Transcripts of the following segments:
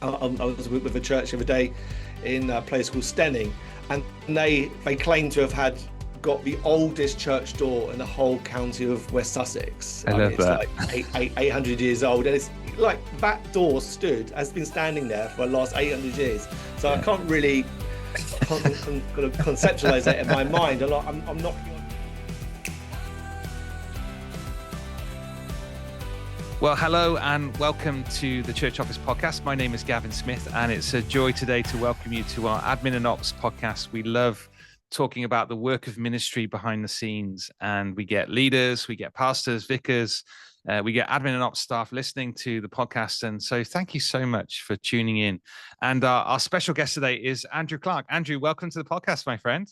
I was with a church the other day in a place called Stenning, and they claim to have got the oldest church door in the whole county of West Sussex. I love it's that. like 800 years old, and it's like that door has been standing there for the last 800 years. So I can't really kind of conceptualize that in my mind. I'm not. Well, hello and welcome to the Church Office Podcast. My name is Gavin Smith, and it's a joy today to welcome you to our Admin and Ops podcast. We love talking about the work of ministry behind the scenes, and we get leaders, we get pastors, vicars, we get admin and ops staff listening to the podcast. And so thank you so much for tuning in. And our special guest today is Andrew Clark. Andrew, welcome to the podcast, my friend.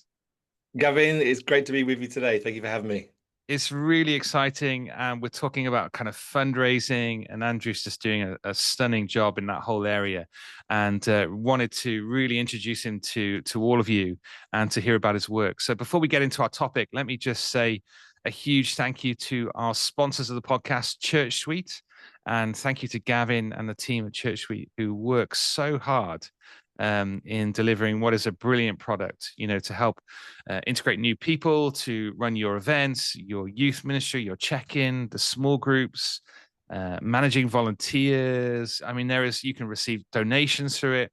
Gavin, it's great to be with you today. Thank you for having me. It's really exciting, and we're talking about kind of fundraising, and Andrew's just doing a stunning job in that whole area, and wanted to really introduce him to all of you and to hear about his work. So before we get into our topic, let me just say a huge thank you to our sponsors of the podcast, Church Suite, and thank you to Gavin and the team at Church Suite who work so hard in delivering what is a brilliant product, to help integrate new people, to run your events, your youth ministry, your check-in, the small groups, managing volunteers. I mean, you can receive donations through it.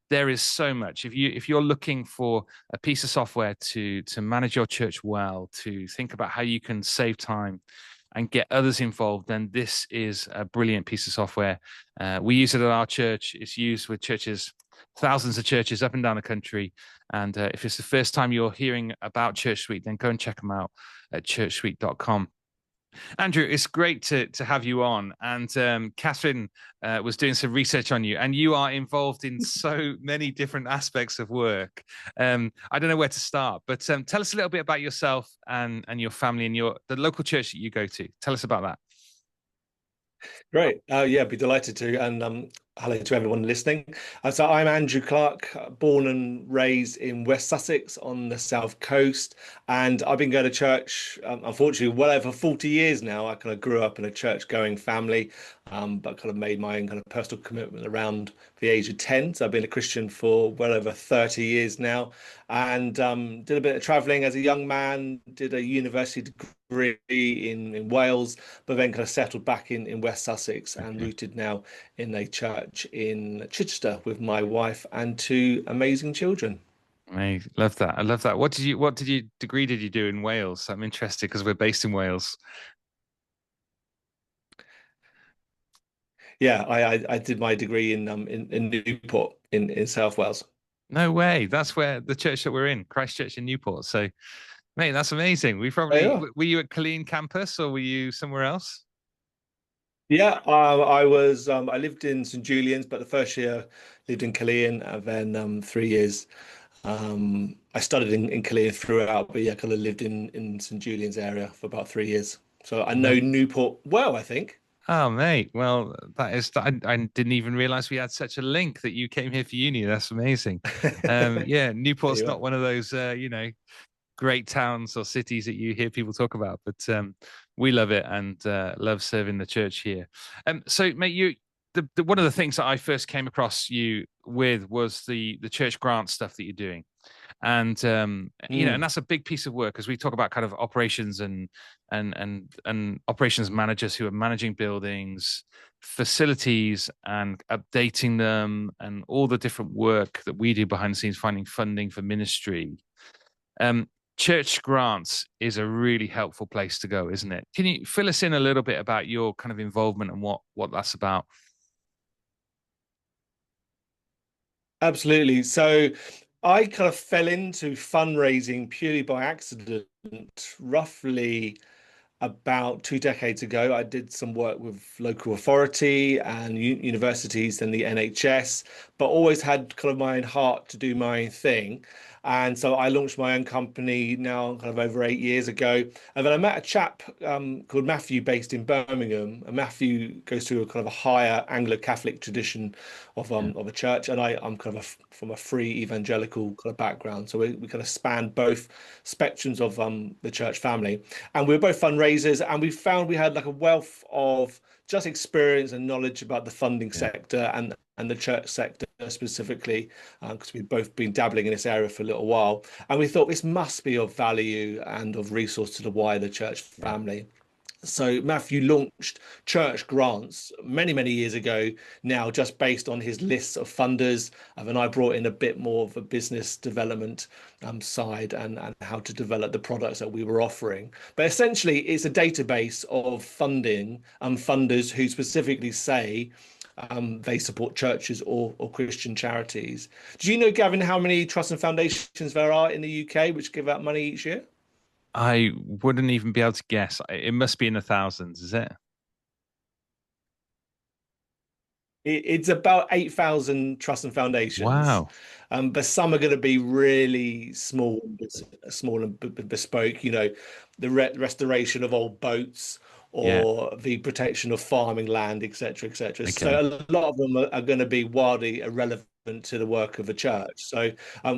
There is so much. If you're looking for a piece of software to manage your church well, to think about how you can save time and get others involved, then this is a brilliant piece of software. We use it at our church. It's used with churches, thousands of churches up and down the country. And if it's the first time you're hearing about Church Suite, then go and check them out at churchsuite.com. Andrew, it's great to have you on. And Catherine was doing some research on you, and you are involved in so many different aspects of work. I don't know where to start, but tell us a little bit about yourself and your family and the local church that you go to. Tell us about that. Great. Yeah, be delighted to. And hello to everyone listening. So I'm Andrew Clark, born and raised in West Sussex on the south coast. And I've been going to church, unfortunately, well over 40 years now. I kind of grew up in a church-going family, but kind of made my own kind of personal commitment around the age of 10. So I've been a Christian for well over 30 years now, and did a bit of traveling as a young man, did a university degree in Wales, but then kind of settled back in West Sussex and rooted now in a church in Chichester with my wife and two amazing children. I love that. I love that. What degree did you do in Wales? I'm interested because we're based in Wales. Yeah, I did my degree in Newport in South Wales. No way. That's where the church that we're in, Christchurch in Newport. So, mate, that's amazing. Were you at Killeen campus or were you somewhere else? Yeah, I was. I lived in St Julian's, but the first year lived in Killeen, and then 3 years. I studied in Killeen throughout, but yeah, kind of lived in St Julian's area for about 3 years. So I know Newport well, I think. Oh, mate. Well, I didn't even realize we had such a link that you came here for uni. That's amazing. Yeah, Newport's not one of those, great towns or cities that you hear people talk about, but we love it and love serving the church here. So, mate, one of the things that I first came across you with was the church grant stuff that you're doing, and and that's a big piece of work as we talk about kind of operations and operations managers who are managing buildings, facilities, and updating them, and all the different work that we do behind the scenes, finding funding for ministry. Church grants is a really helpful place to go, isn't it? Can you fill us in a little bit about your kind of involvement and what that's about? Absolutely. So I kind of fell into fundraising purely by accident, roughly about 2 decades ago. I did some work with local authority and universities and the NHS, but always had kind of my own heart to do my own thing. And so I launched my own company now kind of over 8 years ago. And then I met a chap called Matthew based in Birmingham. And Matthew goes through a kind of a higher Anglo-Catholic tradition of a church. And I'm kind of from a free evangelical kind of background. So we kind of span both spectrums of the church family. And we were both fundraisers, and we found we had like a wealth of just experience and knowledge about the funding sector and and the church sector specifically, because we've both been dabbling in this area for a little while. And we thought this must be of value and of resource to the wider church Yeah. family. So Matthew launched Church Grants many, many years ago now, just based on his lists of funders. And I brought in a bit more of a business development side and how to develop the products that we were offering. But essentially, it's a database of funding and funders who specifically say they support churches or Christian charities. Do you know, Gavin, how many trusts and foundations there are in the UK which give out money each year? I wouldn't even be able to guess. It must be in the thousands, is it? It's about 8,000 trusts and foundations, Wow. but some are going to be really small, small and bespoke. You know, the restoration of old boats Yeah. or the protection of farming land, etc., etc. Okay. So a lot of them are going to be wildly irrelevant to the work of a church. So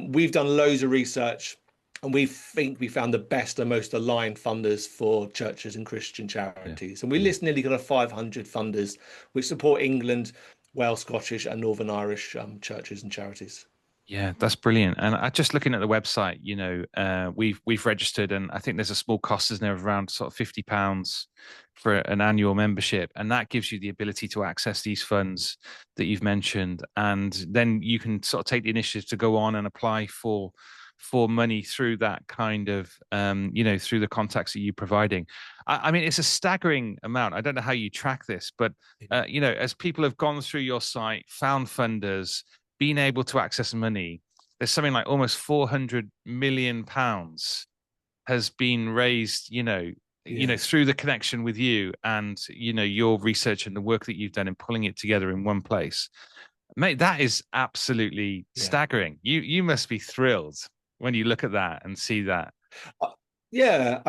we've done loads of research. And we think we found the best and most aligned funders for churches and Christian Yeah. charities. And we Yeah. list nearly kind of 500 funders which support England, Welsh, Scottish, and Northern Irish churches and charities. Yeah, that's brilliant. And I just looking at the website, we've registered, and I think there's a small cost, isn't there, of around sort of £50 for an annual membership, and that gives you the ability to access these funds that you've mentioned, and then you can sort of take the initiative to go on and apply for money through that kind of through the contacts that you're providing. I mean, it's a staggering amount. I don't know how you track this, but as people have gone through your site, found funders, being able to access money, there's something like almost £400 million has been raised, Yeah, through the connection with you and, your research and the work that you've done in pulling it together in one place. Mate, that is absolutely yeah. staggering. You must be thrilled when you look at that and see that. Uh, Yeah,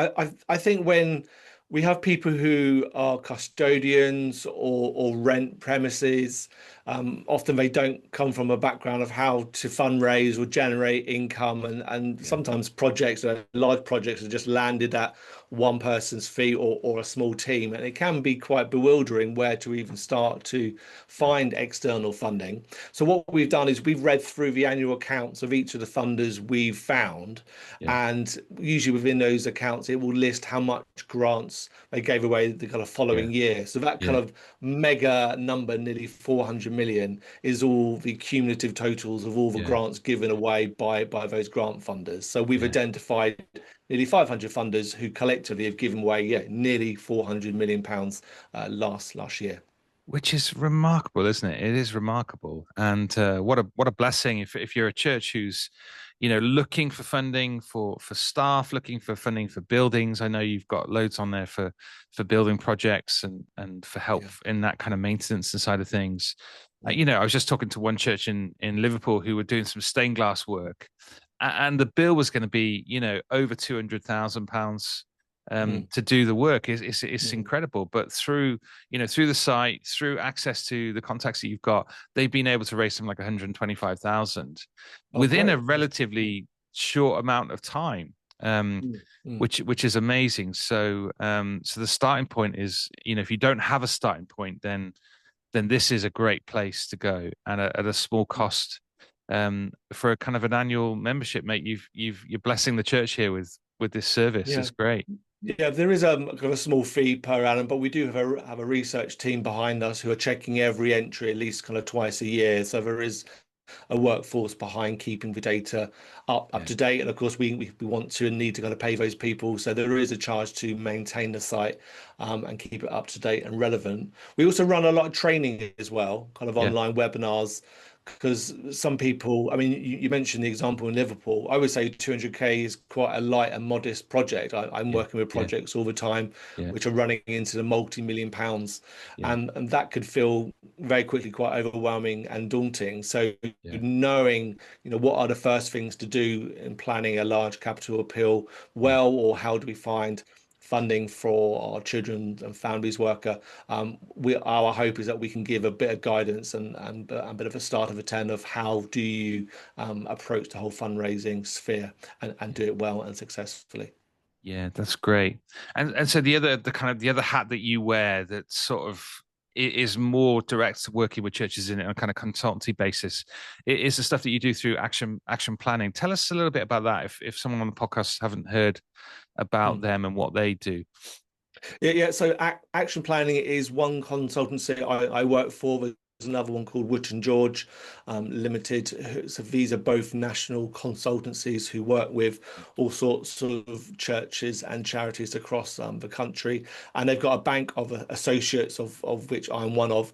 I think when we have people who are custodians or rent premises, often they don't come from a background of how to fundraise or generate income, and Yeah, sometimes projects, large projects, are just landed at one person's feet or a small team, and it can be quite bewildering where to even start to yeah, find external funding. So what we've done is we've read through the annual accounts of each of the funders we've found, yeah, and usually within those accounts, it will list how much grants they gave away the kind of yeah, following year. So that kind yeah, of mega number, nearly 400 million, is all the cumulative totals of all the yeah, grants given away by those grant funders. So we've yeah. identified nearly 500 funders who collectively have given away, yeah, nearly 400 million pounds last year. Which is remarkable, isn't it? It is remarkable, and what a blessing if you're a church who's, looking for funding for staff, looking for funding for buildings. I know you've got loads on there for building projects and for help Yeah. in that kind of maintenance and side of things. Mm. I was just talking to one church in Liverpool who were doing some stained glass work, and the bill was going to be, over £200,000 Mm. to do the work. It's Mm. incredible. But through the site, through access to the contacts that you've got, they've been able to raise something like 125,000 Oh, within a great. Mm. relatively short amount of time. Mm. Mm. Which is amazing. So the starting point is, if you don't have a starting point, then this is a great place to go, and at a small Mm. cost, for a kind of an annual membership, mate. You're blessing the church here with this service. Yeah. It's great. Yeah, there is a kind of a small fee per annum, but we do have a research team behind us who are checking every entry at least kind of twice a year. So there is a workforce behind keeping the data up Yeah, to date. And of course, we want to and need to kind of pay those people. So there is a charge to maintain the site and keep it up to date and relevant. We also run a lot of training as well, kind of yeah, online webinars. Because some people, I mean, you mentioned the example in Liverpool. I would say 200K is quite a light and modest project. I'm yeah, working with yeah, projects all the time, yeah, which are running into the multi-million pounds, yeah, and that could feel very quickly quite overwhelming and daunting. So yeah, knowing, what are the first things to do in planning a large capital appeal yeah. well, or how do we find funding for our children and families worker. Our hope is that we can give a bit of guidance and a bit of a start of a 10 of how do you approach the whole fundraising sphere and Yeah. do it well and successfully. Yeah, that's great. And so the other hat that you wear that sort of is more direct working with churches in a kind of consultancy basis. It is the stuff that you do through action planning. Tell us a little bit about that if someone on the podcast haven't heard about Mm. them and what they do. Yeah. So action planning is one consultancy I work for. There's another one called Wood and George Limited. So these are both national consultancies who work with all sorts of churches and charities across the country, and they've got a bank of associates of which I'm one of.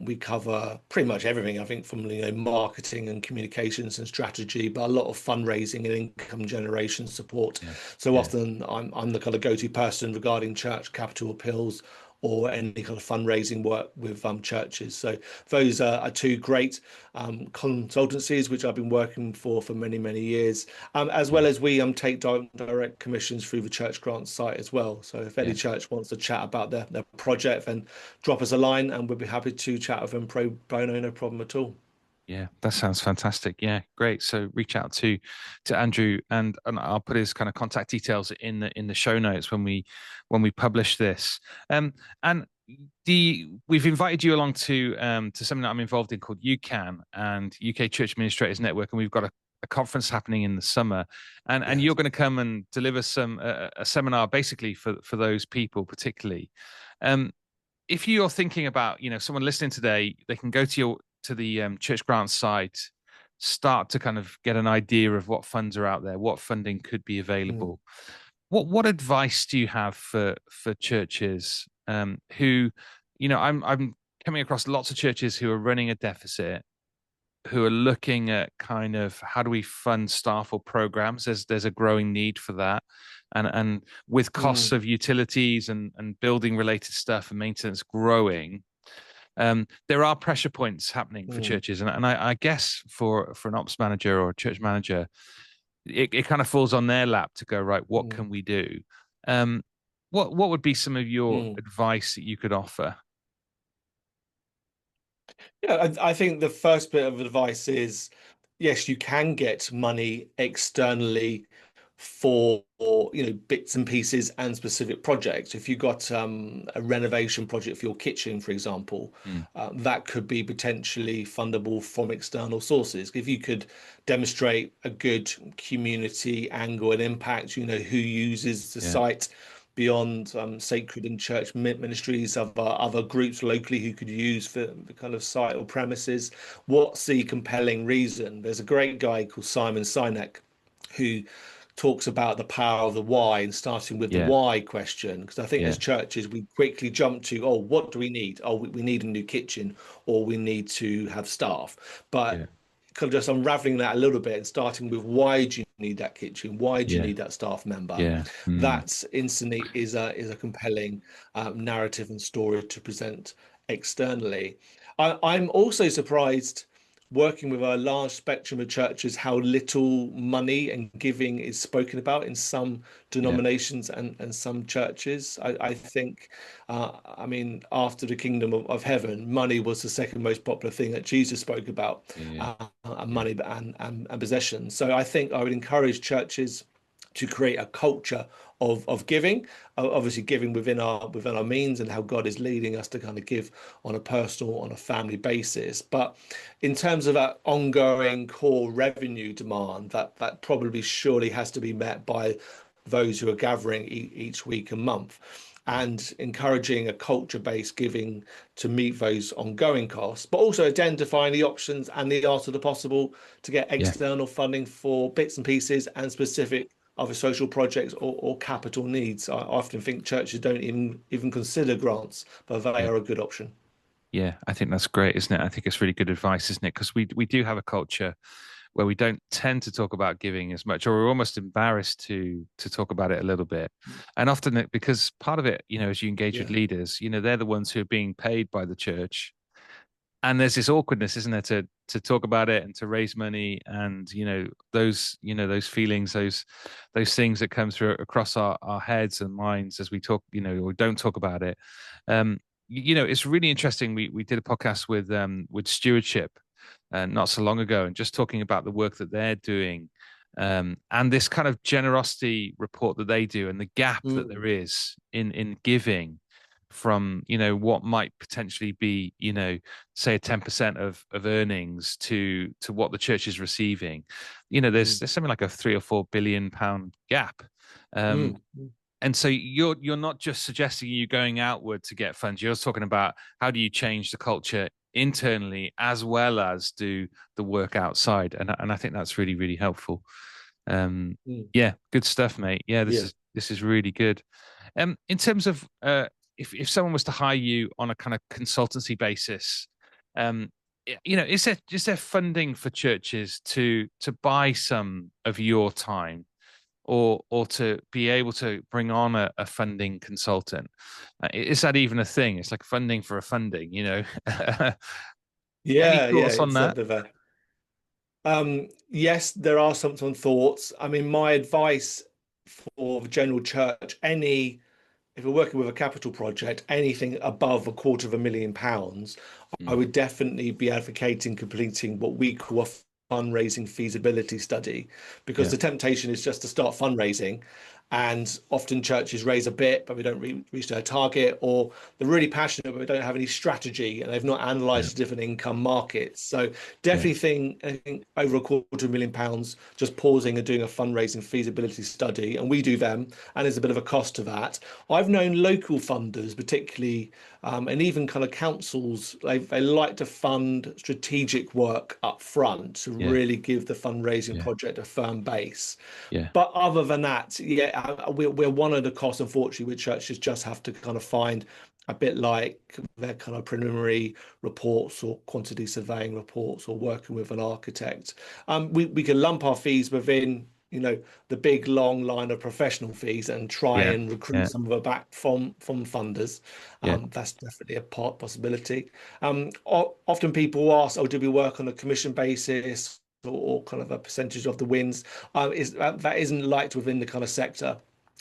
We cover pretty much everything, I think, from marketing and communications and strategy, but a lot of fundraising and income generation support. Yeah. So Yeah. often I'm the kind of go-to person regarding church capital appeals or any kind of fundraising work with churches. So those are two great consultancies which I've been working for many, many years, as Yeah. well as we take direct commissions through the Church Grants site as well. So if any Yeah. church wants to chat about their project, then drop us a line and we'll be happy to chat with them pro bono, no problem at all. Yeah, that sounds fantastic. Yeah, great. So reach out to Andrew, and I'll put his kind of contact details in the show notes when we publish this. And we've invited you along to something that I'm involved in called UCAN and UK Church Administrators Network, and we've got a conference happening in the summer, and Yes. you're going to come and deliver a seminar basically for those people particularly. If you're thinking about, someone listening today, they can go to the Church Grants site, start to kind of get an idea of what funds are out there, what funding could be Mm, available. What advice do you have for churches who, I'm coming across lots of churches who are running a deficit, who are looking at kind of how do we fund staff or programs? There's a growing need for that. And with costs mm, of utilities and building related stuff and maintenance growing, there are pressure points happening for mm, churches. And I guess for an ops manager or a church manager, it kind of falls on their lap to go, right, what mm, can we do? Um, what would be some of your mm. advice that you could offer? Yeah, I think the first bit of advice is yes, you can get money externally for bits and pieces and specific projects. If you got a renovation project for your kitchen, for example, Mm, that could be potentially fundable from external sources. If you could demonstrate a good community angle and impact, who uses the yeah, site beyond sacred and church ministries, other groups locally who could use for the kind of site or premises. What's the compelling reason? There's a great guy called Simon Sinek who talks about the power of the why and starting with the yeah, why question. Because I think yeah, as churches, we quickly jump to, oh, what do we need? Oh, we need a new kitchen or we need to have staff. But yeah, kind of just unraveling that a little bit and starting with why do you need that kitchen? Why do you yeah, need that staff member? yeah. Mm, That instantly is a compelling narrative and story to present externally. I'm also surprised working with a large spectrum of churches how little money and giving is spoken about in some yeah, denominations and some churches. I think, I mean, after the kingdom of heaven, money was the second most popular thing that Jesus spoke about, yeah, and yeah, money and possessions. So I think I would encourage churches to create a culture of giving, obviously giving within our means and how God is leading us to kind of give on a personal, on a family basis. But in terms of that ongoing core revenue demand, that probably surely has to be met by those who are gathering each week and month. And encouraging a culture-based giving to meet those ongoing costs, but also identifying the options and the art of the possible to get yeah, external funding for bits and pieces and specific other social projects or capital needs. I often think churches don't even consider grants, but they yeah. are a good option. Yeah, I think that's great, isn't it? I think it's really good advice, isn't it? Because we do have a culture where we don't tend to talk about giving as much, or we're almost embarrassed to talk about it a little bit. And often because part of it, as you engage with Yeah. leaders, they're the ones who are being paid by the church. And there's this awkwardness, isn't there, to talk about it and to raise money and those feelings, those things that come through across our heads and minds as we talk, or don't talk about it. Um, it's really interesting. We did a podcast with Stewardship not so long ago, and just talking about the work that they're doing, and this kind of generosity report that they do, and the gap that there Mm, is in giving from, you know, what might potentially be, you know, say a 10% of earnings to what the church is receiving. You know, Mm, there's something like a 3 or 4 billion pound gap. Um, mm, mm. and so you're not just suggesting you going outward to get funds. You're talking about how do you change the culture internally as well as do the work outside. And I think that's really, really helpful. Um, Mm. yeah, good stuff, mate. Yeah, Yeah. this is really good. In terms of if someone was to hire you on a kind of consultancy basis, um, you know, is there funding for churches to buy some of your time, or to be able to bring on a funding consultant? Is that even a thing? It's like funding for a funding, you know? Any Yeah, thoughts on it's a that? bit of a yes, there are some thoughts. I mean, my advice for the general church, if we're working with a capital project, anything above £250,000, I Mm, would definitely be advocating completing what we call a fundraising feasibility study, because yeah, the temptation is just to start fundraising. And often churches raise a bit, but we don't reach their target, or they're really passionate, but we don't have any strategy and they've not yeah, analysed different income markets. So yeah, definitely think over £250,000, just pausing and doing a fundraising feasibility study. And we do them, and there's a bit of a cost to that. I've known local funders, particularly, and even kind of councils, they like to fund strategic work up front to yeah, really give the fundraising yeah, project a firm base. yeah, But other than that, yeah, we're one of the costs, unfortunately, which churches just have to kind of find, a bit like their kind of preliminary reports or quantity surveying reports or working with an architect. We can lump our fees within, the big long line of professional fees and try yeah, and recruit yeah, some of it back from funders. yeah, That's definitely a possibility. Often people ask, "Oh, do we work on a commission basis or kind of a percentage of the wins?" Is that isn't liked within the kind of sector.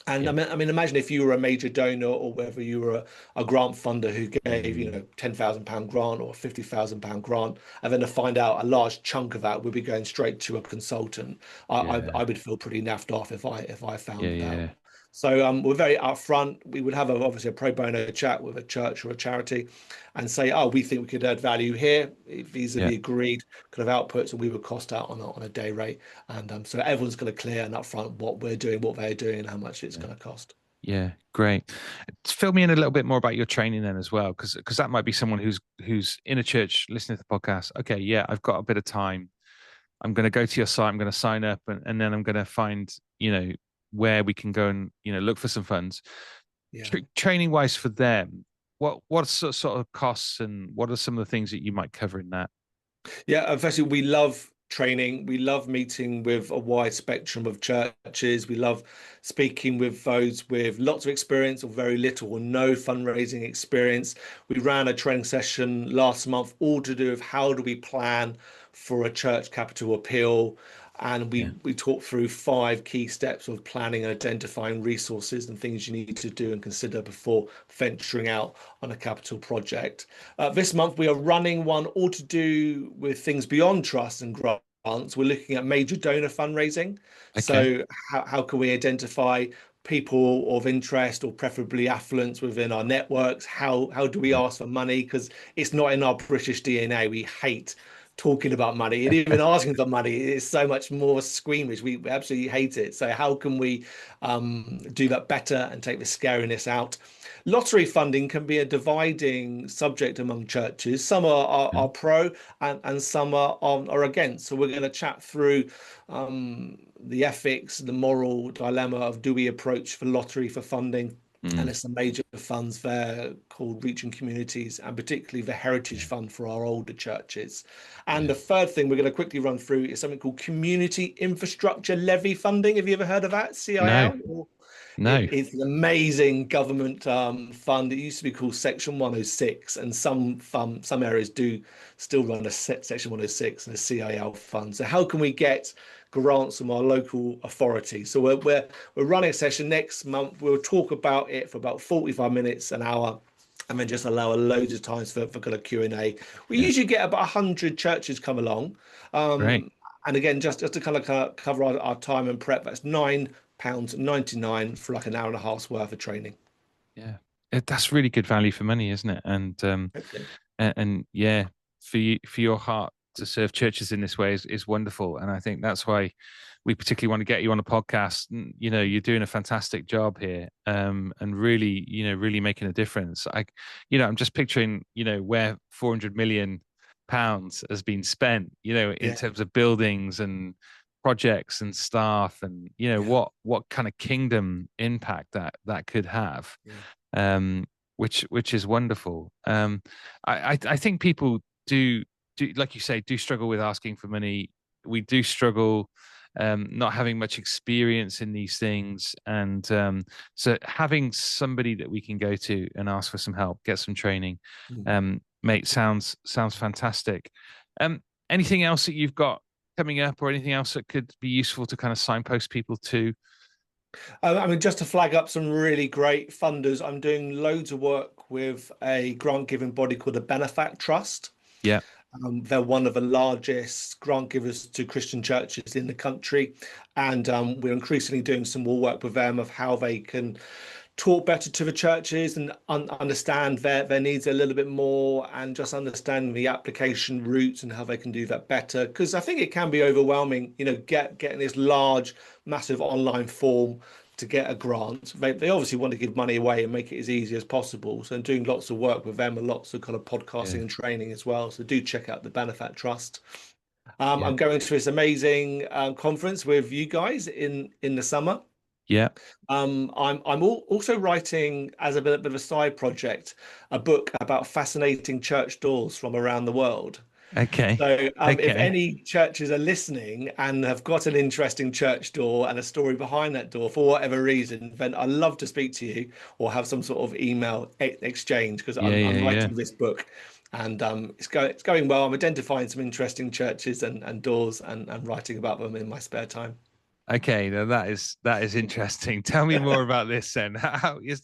And yeah. I mean, imagine if you were a major donor or whether you were a grant funder who gave, Mm, £10,000 grant or £50,000 grant, and then to find out a large chunk of that would be going straight to a consultant. I yeah, would feel pretty naffed off if I yeah, found that out. yeah, So we're very upfront. We would have obviously a pro bono chat with a church or a charity and say, oh, we think we could add value here, yeah, vis-a-vis agreed kind of outputs, and we would cost out on a day rate. And so everyone's going to clear and upfront what we're doing, what they're doing, and how much it's yeah. going to cost. Yeah, great. Fill me in a little bit more about your training then as well, because that might be someone who's in a church listening to the podcast. Okay, yeah, I've got a bit of time. I'm going to go to your site. I'm going to sign up, and then I'm going to find, you know, where we can go and, you know, look for some funds. Yeah. Training wise for them, what sort of costs and what are some of the things that you might cover in that? Yeah, firstly, we love training. We love meeting with a wide spectrum of churches. We love speaking with those with lots of experience or very little or no fundraising experience. We ran a training session last month, all to do with how do we plan for a church capital appeal. And Yeah, we talked through 5 key steps of planning and identifying resources and things you need to do and consider before venturing out on a capital project. This month, we are running one all to do with things beyond trust and grants. We're looking at major donor fundraising. okay. So, how can we identify people of interest or preferably affluence within our networks? How do we Yeah, ask for money? Because it's not in our British DNA. We hate talking about money and even asking for money is so much more squeamish. We absolutely hate it. So, how can we do that better and take the scariness out? Lottery funding can be a dividing subject among churches. Some are pro and some are against. So we're going to chat through the ethics, the moral dilemma of do we approach for lottery for funding? And mm, there's some major funds there called Reaching Communities, and particularly the Heritage yeah, Fund for our older churches. And yeah. the third thing we're going to quickly run through is something called Community Infrastructure Levy funding. Have you ever heard of that, No, CIL? no. It's an amazing government fund. It used to be called Section 106, and some areas do still run a Section 106 and a CIL fund. So how can we get grants from our local authority? So we're running a session next month. We'll talk about it for about 45 minutes, an hour, and then just allow a loads of times for kind of Q&A. We Yeah, usually get about 100 churches come along. great. And again, just to kind of cover our time and prep, that's £9.99 for like an hour and a half's worth of training. Yeah. That's really good value for money, isn't it? Hopefully. And yeah, for your heart to serve churches in this way is wonderful, and I think that's why we particularly want to get you on a podcast. You know, you're doing a fantastic job here, and really, really making a difference. I'm just picturing, where 400 million pounds has been spent, in Yeah. terms of buildings and projects and staff, and Yeah. what kind of kingdom impact that could have. Yeah. um, which is wonderful. I think people do, like you say, do struggle with asking for money. We do struggle not having much experience in these things, and so having somebody that we can go to and ask for some help, get some training, Mm. mate, sounds fantastic. Um, Anything else that you've got coming up, or anything else that could be useful to kind of signpost people to? I mean, just to flag up some really great funders, I'm doing loads of work with a grant giving body called the Benefact Trust. Yeah. They're one of the largest grant givers to Christian churches in the country, and we're increasingly doing some more work with them of how they can talk better to the churches and understand their needs a little bit more, and just understanding the application routes and how they can do that better. Because I think it can be overwhelming, getting this large, massive online form to get a grant. They obviously want to give money away and make it as easy as possible. So I'm doing lots of work with them and lots of kind of podcasting Yeah. and training as well. So do check out the Benefact Trust. Yeah. I'm going to this amazing conference with you guys in the summer. Yeah. I'm also writing, as a bit of a side project, a book about fascinating church doors from around the world. Okay. So, if Okay. any churches are listening and have got an interesting church door and a story behind that door for whatever reason, then I'd love to speak to you or have some sort of email exchange, because Yeah. I'm Yeah. Yeah. writing this book, and it's going well. I'm identifying some interesting churches and doors, and writing about them in my spare time. Okay. Now that is interesting. Tell me more about this then. How is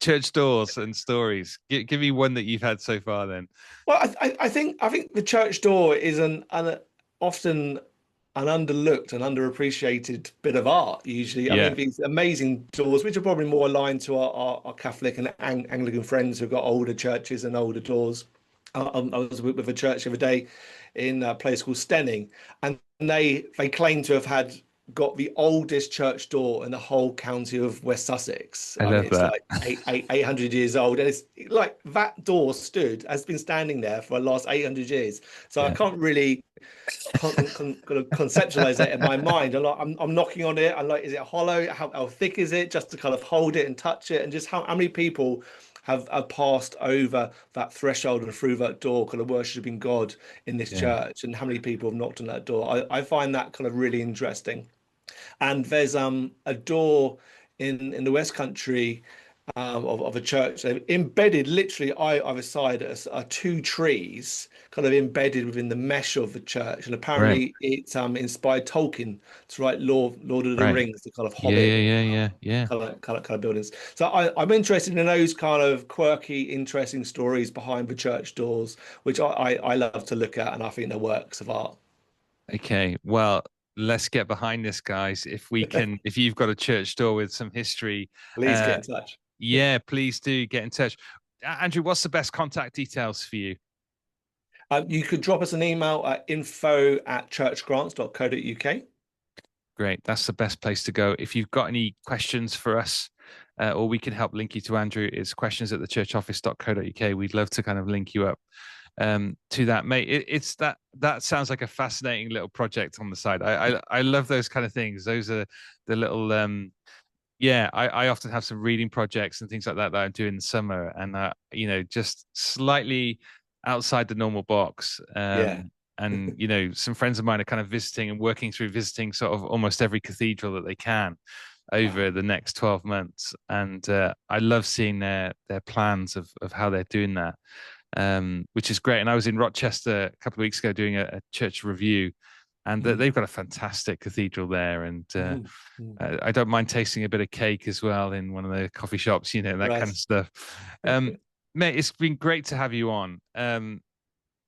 church doors and stories? Give me one that you've had so far then. Well, I think the church door is an often an underlooked and underappreciated bit of art. Usually, I Yeah. mean, these amazing doors, which are probably more aligned to our Catholic and Anglican friends who've got older churches and older doors. I was with a church the other day in a place called Stenning, and they claim to have got the oldest church door in the whole county of West Sussex. I I mean, love it's that. like 800 years old, and it's like that door has been standing there for the last 800 years. So I Yeah. can't really kind of conceptualize that in my mind. I'm knocking on it. I'm like, is it hollow? How thick is it? Just to kind of hold it and touch it, and just how many people have passed over that threshold and through that door, kind of worshiping God in this Yeah. church, and how many people have knocked on that door. I find that kind of really interesting. And there's a door in the West Country, of a church. They've embedded literally either side are two trees kind of embedded within the mesh of the church. And Right. apparently it's inspired Tolkien to write Lord of the Right. Rings, the kind of Yeah. Hobbit Yeah. Yeah. Yeah. Yeah. kind of buildings. So I'm interested in those kind of quirky, interesting stories behind the church doors, which I love to look at, and I think they're works of art. Okay. Well, let's get behind this, guys. If you've got a church door with some history, Please get uh, in touch. yeah, please do get in touch. Andrew, what's the best contact details for you? You could drop us an email at info@churchgrants.co.uk. Great. That's the best place to go. If you've got any questions for us, or we can help link you to Andrew, it's questions@thechurchoffice.co.uk. We'd love to kind of link you up to that, mate. It's that sounds like a fascinating little project on the side. I love those kind of things. Those are the little yeah. I often have some reading projects and things like that I do in the summer, and just slightly outside the normal box. Yeah. And some friends of mine are kind of visiting and working through visiting sort of almost every cathedral that they can over Wow. the next 12 months, and I love seeing their plans of how they're doing that, which is great. And I was in Rochester a couple of weeks ago doing a church review, and Mm. they've got a fantastic cathedral there, and Mhm. Mm. I don't mind tasting a bit of cake as well in one of the coffee shops, that kind Right. of stuff. um Mate, it's been great to have you on.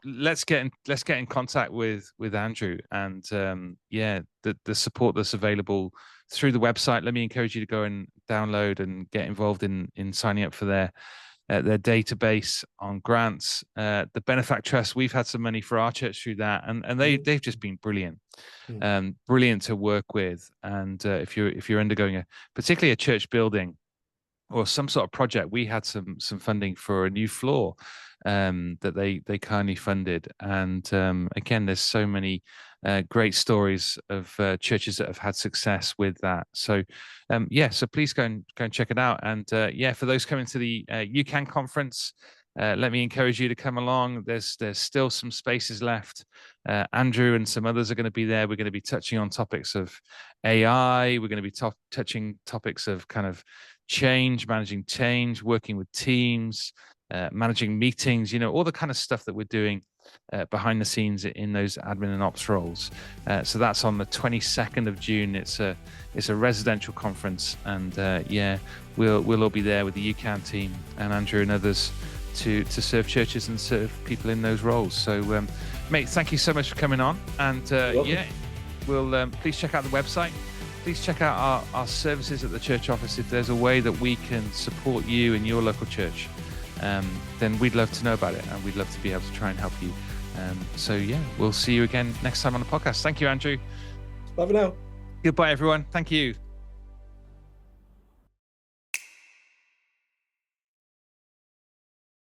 let's get in contact with Andrew, and the support that's available through the website. Let me encourage you to go and download and get involved in signing up for their database on grants. The Benefact Trust, we've had some money for our church through that, and they've just been brilliant. Brilliant to work with. And if you're undergoing particularly a church building or some sort of project, we had some funding for a new floor that they kindly funded. And again, there's so many great stories of churches that have had success with that. So so please go and check it out. And for those coming to the UCAN conference, let me encourage you to come along. There's still some spaces left. Andrew and some others are going to be there. We're going to be touching on topics of AI. We're going to be touching topics of kind of managing change, working with teams, managing meetings, all the kind of stuff that we're doing behind the scenes in those admin and ops roles. So that's on the 22nd of June. It's a residential conference, and we'll all be there with the UCAN team and Andrew and others to serve churches and serve people in those roles. So mate, thank you so much for coming on, and we'll please check out the website. Please check out our services at the church office. If there's a way that we can support you in your local church, then we'd love to know about it, and we'd love to be able to try and help you. We'll see you again next time on the podcast. Thank you, Andrew. Bye for now. Goodbye, everyone. Thank you.